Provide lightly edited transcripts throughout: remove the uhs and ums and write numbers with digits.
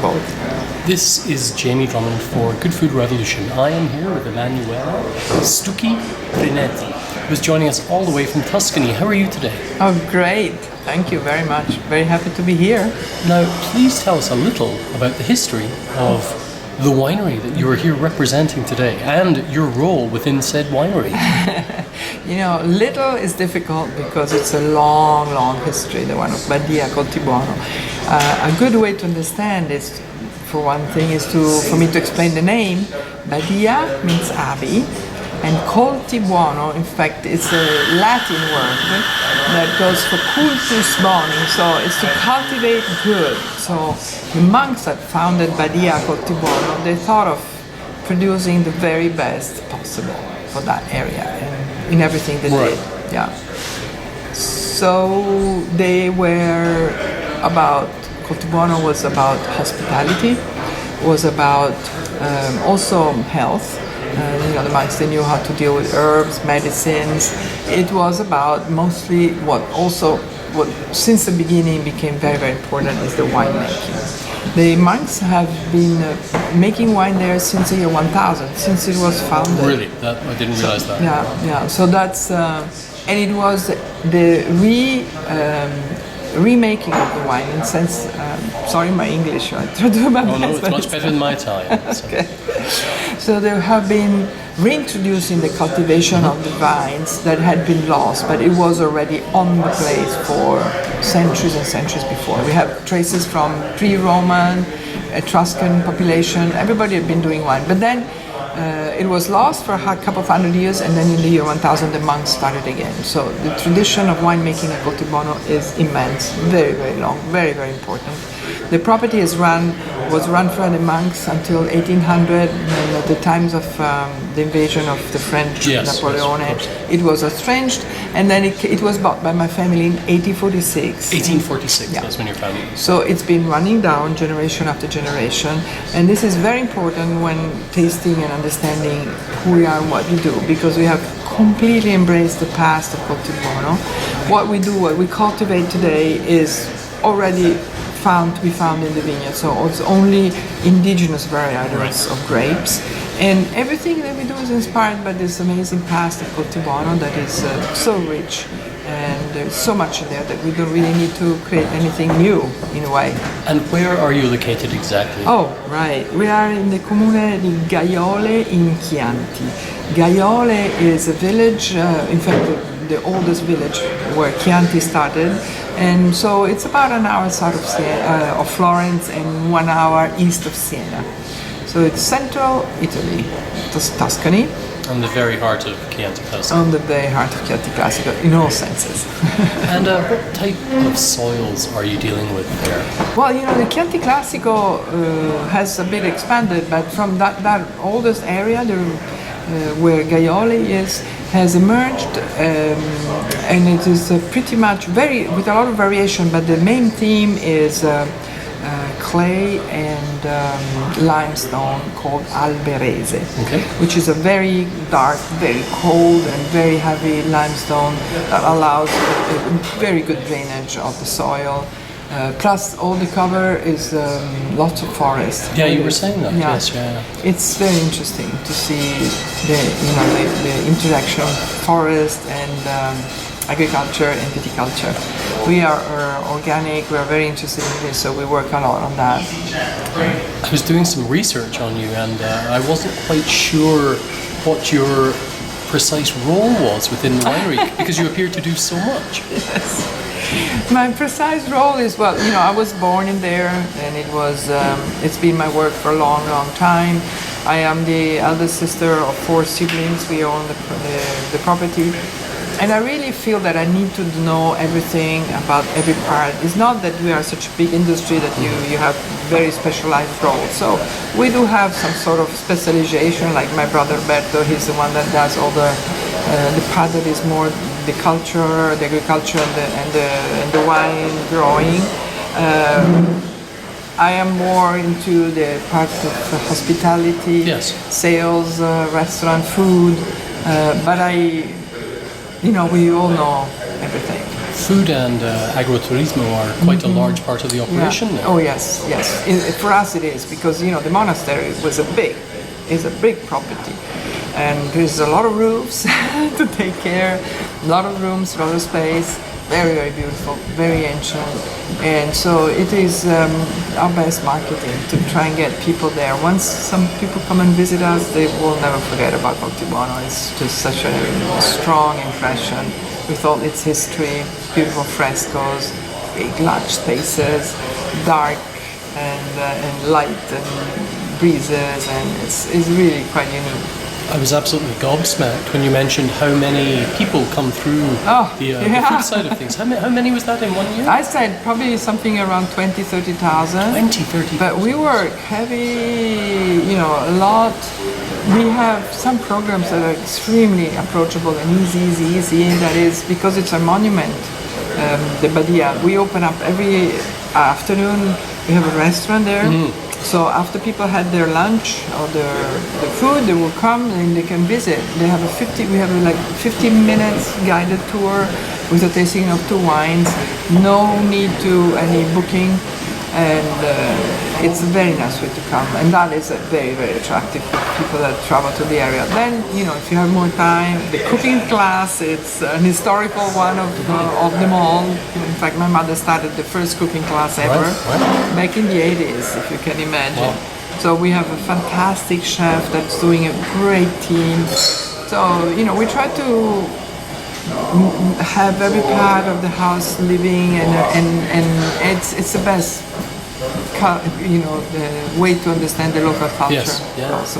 both. This is Jamie Drummond for Good Food Revolution. I am here with Emanuela Stucchi Prinetti, who's joining us all the way from Tuscany. How are you today? Oh, great. Thank you very much. Very happy to be here. Now, please tell us a little about the history of the winery that you are here representing today and your role within said winery. Little is difficult because it's a long, long history, the one of Badia, Coltibuono. A good way to understand is, for one thing, is for me to explain the name. Badia means abbey, and Coltibuono, in fact, it's a Latin word that goes for cultus boni, so it's to cultivate good. So the monks that founded Badia Coltibuono, they thought of producing the very best possible for that area and in everything they did. Yeah. So they were Coltibuono was about hospitality, was about also health. The monks, they knew how to deal with herbs, medicines. It was about mostly what since the beginning became very, very important is the winemaking. The monks have been making wine there since the year 1000, since it was founded. Really? I didn't realize that. Yeah. So that's, and it was the remaking of the wine in sense. Sorry, my English. I try to do my best. No, it's much better than my Italian. Okay. So they have been reintroducing the cultivation of the vines that had been lost, but it was already on the place for centuries and centuries before. We have traces from pre-Roman, Etruscan population. Everybody had been doing wine, but then it was lost for a couple of hundred years, and then in the year 1000 the monks started again. So the tradition of winemaking at Coltibuono is immense, very, very long, very, very important. The property was run for the monks until 1800, and at the times of the invasion of the French, Napoleon, it was estranged, and then it was bought by my family in 1846. 1846, that's when your family. So it's been running down generation after generation, and this is very important when tasting and understanding who we are and what we do, because we have completely embraced the past of Coltibuono. What we cultivate today is already to be found in the vineyard, so it's only indigenous varieties of grapes, and everything that we do is inspired by this amazing past of Coltibuono that is so rich, and there's so much in there that we don't really need to create anything new in a way. And where are you located exactly? Oh, right. We are in the comune di Gaiole in Chianti. Gaiole is a village, in fact the oldest village where Chianti started, and so it's about an hour south of Florence and 1 hour east of Siena. So it's central Italy, Tuscany. On the very heart of Chianti Classico. On the very heart of Chianti Classico, in all senses. And what type of soils are you dealing with there? Well, the Chianti Classico has a bit expanded, but from that oldest area, where Gaiole is, has emerged, and it is pretty much with a lot of variation, but the main theme is clay and limestone called alberese, which is a very dark, very cold and very heavy limestone that allows a very good drainage of the soil. Plus, all the cover is lots of forest. Yeah, you were saying that. Yeah. Yes, yeah. It's very interesting to see the interaction of forest and agriculture and viticulture. We are organic. We are very interested in this, so we work a lot on that. I was doing some research on you, and I wasn't quite sure what your precise role was within the winery because you appear to do so much. Yes. My precise role is, I was born in there, and it's been my work for a long, long time. I am the eldest sister of 4 siblings. We own the property. And I really feel that I need to know everything about every part. It's not that we are such a big industry that you have very specialized roles. So we do have some sort of specialization, like my brother Berto, he's the one that does all the part that is more the culture, the agriculture, and the wine growing. I am more into the part of hospitality, sales, restaurant, food, but we all know everything. food and agroturismo are quite a large part of the operation Yeah. there. Oh yes, yes. For us it is, because the monastery is a big property, and there's a lot of roofs to take care, a lot of rooms, a lot of space. Very, very beautiful, very ancient, and so it is our best marketing to try and get people there. Once some people come and visit us, they will never forget about Coltibuono. It's just such a strong impression with all its history, beautiful frescoes, big large spaces, dark and light and breezes, and it's really quite unique. I was absolutely gobsmacked when you mentioned how many people come through the food side of things. How many was that in 1 year? I said probably something around 20,000-30,000. 20,000-30,000. But we work heavy, a lot. We have some programs that are extremely approachable and easy. That is because it's a monument, the Badia. We open up every afternoon. We have a restaurant there. So after people had their lunch or their food, they will come and they can visit. We have like 15 minutes guided tour with a tasting of 2 wines. No need to any booking, and it's a very nice way to come. And that is very, very attractive for people that travel to the area. Then, if you have more time, the cooking class, it's an historical one of them all. In fact, my mother started the first cooking class ever back in the 80s, if you can imagine. Wow. So we have a fantastic chef that's doing a great team. So, we try to have every part of the house living, and it's the best the way to understand the local culture. Yes, yeah. Also.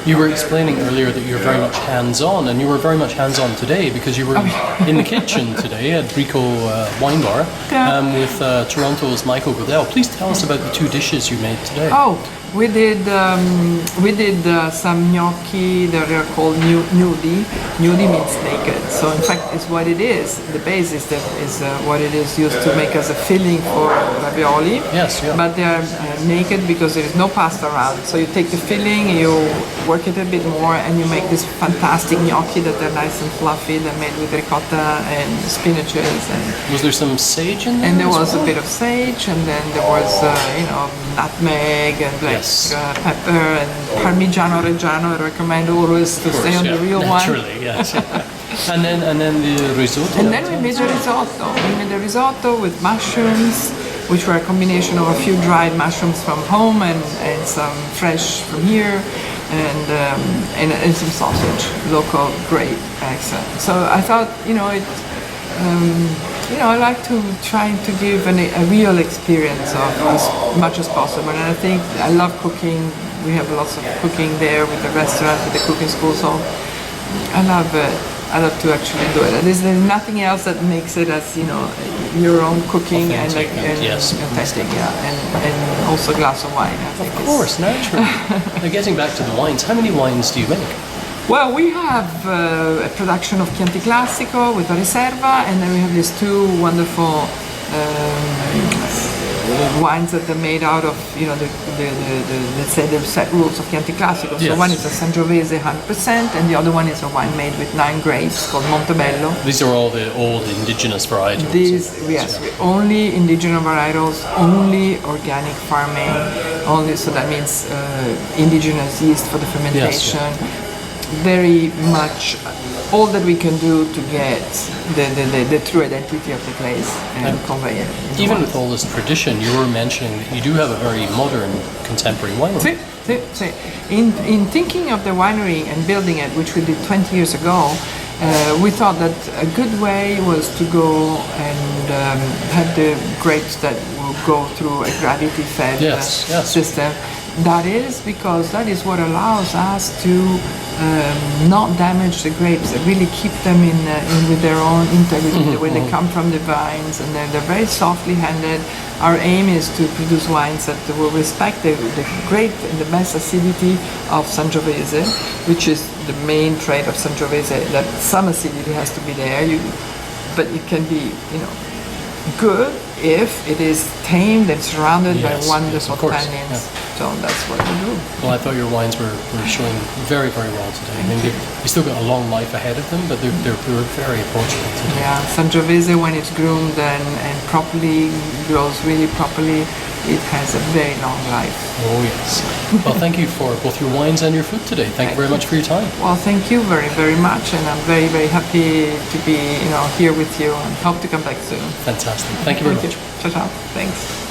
You were explaining earlier that you're very much hands-on, and you were very much hands-on today because you were in the kitchen today at Bricco Wine Bar with Toronto's Michael Godel. Please tell us about the 2 dishes you made today. Oh, we did some gnocchi that are called nudi. Nudi means naked. So in fact, it's what it is. The base is what it is used to make as a filling for ravioli. Yes, yeah. But they are naked because there is no pasta around. So you take the filling, you work it a bit more, and you make this fantastic gnocchi that are nice and fluffy. They're made with ricotta and spinaches. And was there some sage in there? And there was a bit of sage, and then there was nutmeg and black pepper and Parmigiano Reggiano. I recommend always to stay on the real naturally, one. Yes. And then the risotto. And then we made the risotto. We made the risotto with mushrooms, which were a combination of a few dried mushrooms from home and some fresh from here, and some sausage, local, great, excellent. So I thought, I like to try to give a real experience of as much as possible, and I think I love cooking. We have lots of cooking there with the restaurant, with the cooking school, so I love it. I love to actually do it. There's nothing else that makes it as your own cooking authentic, and yes, authentic, and also a glass of wine. I think of course, naturally. Now, getting back to the wines, how many wines do you make? Well, we have a production of Chianti Classico with a Riserva, and then we have these 2 wonderful wines that are made out of, let's say the set rules of Chianti Classico. So one is a Sangiovese 100%, and the other one is a wine made with 9 grapes called Montebello. These are all the old indigenous varietals. Only indigenous varietals, only organic farming, so that means indigenous yeast for the fermentation. Yes, Very much all that we can do to get the true identity of the place and convey it. Even with all this tradition, you were mentioning that you do have a very modern, contemporary winery. In thinking of the winery and building it, which we did 20 years ago, we thought that a good way was to go and have the grapes that will go through a gravity-fed system. That is because that is what allows us to not damage the grapes, really keep them in with their own integrity, the way they come from the vines, and they're very softly handled. Our aim is to produce wines that will respect the great and the best acidity of Sangiovese, which is the main trait of Sangiovese, that some acidity has to be there, but it can be, good if it is tamed and surrounded by wonderful tannins. So So that's what we do. Well, I thought your wines were showing very, very well today. I mean, you still got a long life ahead of them, but they were very approachable today. Yeah, Sangiovese, when it's groomed and properly, grows really properly, it has a very long life. Oh, yes. Well, thank you for both your wines and your food today. Thank you very much for your time. Well, thank you very, very much, and I'm very, very happy to be, here with you, and hope to come back soon. Fantastic. Thank you very much. Ciao, ciao. Thanks.